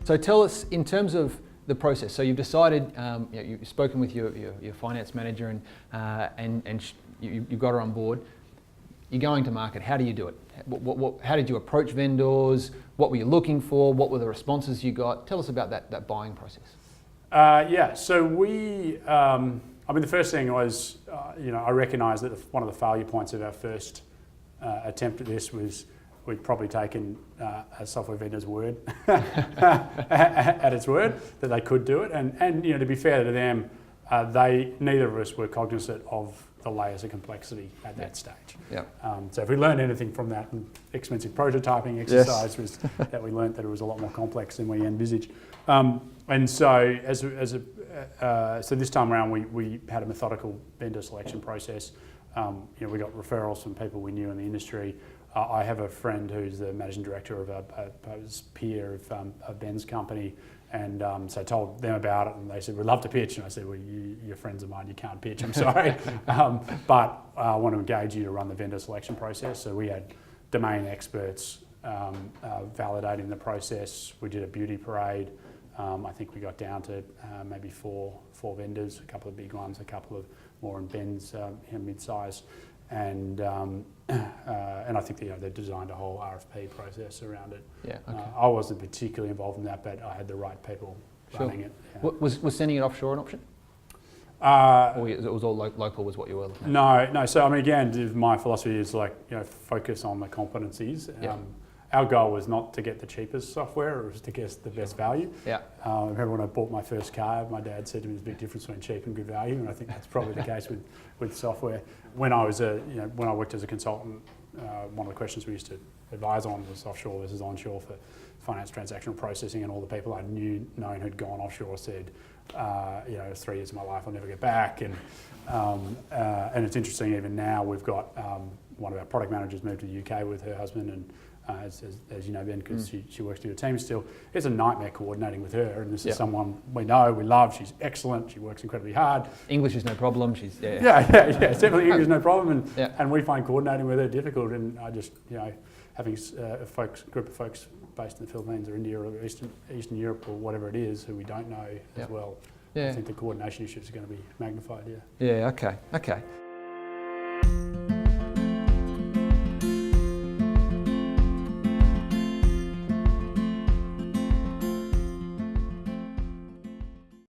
So tell us, in terms of the process, so you've decided, you've spoken with your finance manager and you got her on board. You're going to market. How do you do it? How did you approach vendors? What were you looking for? What were the responses you got? Tell us about that buying process. So we, the first thing was, I recognised that one of the failure points of our first attempt at this was we'd probably taken a software vendor's word at its word that they could do it, and to be fair to them, neither of us were cognizant of the layers of complexity at that stage. Yeah. So if we learned anything from that expensive prototyping exercise, was that we learned that it was a lot more complex than we envisaged. And so so this time around we had a methodical vendor selection process. We got referrals from people we knew in the industry. I have a friend who's the managing director of a peer of Ben's company, and so I told them about it, and they said, we'd love to pitch. And I said, well, you're friends of mine, you can't pitch, I'm sorry. But I want to engage you to run the vendor selection process. So we had domain experts validating the process. We did a beauty parade. I think we got down to maybe four vendors, a couple of big ones, a couple of more in Ben's mid-size. And I think they designed a whole RFP process around it. Yeah, okay. I wasn't particularly involved in that, but I had the right people running it. Yeah. Was sending it offshore an option? Or it was all local was what you were looking at? No. So again, my philosophy is focus on the competencies. Yeah. Our goal was not to get the cheapest software, it was to get the best value. Yeah. I remember when I bought my first car, my dad said to me there's a big difference between cheap and good value, and I think that's probably the case with software. When I worked as a consultant, one of the questions we used to advise on was offshore versus onshore for finance transactional processing, and all the people I known who'd gone offshore said, 3 years of my life I'll never get back. And it's interesting, even now we've got one of our product managers moved to the UK with her husband, and as you know, Ben, because she works to your team still, it's a nightmare coordinating with her, and this is someone we know, we love, she's excellent, she works incredibly hard. English is no problem, she's definitely English is no problem, and we find coordinating with her difficult, and I just, having a group of folks based in the Philippines or India or Eastern Europe or whatever it is who we don't know as well, I think the coordination issues are going to be magnified, Yeah, okay.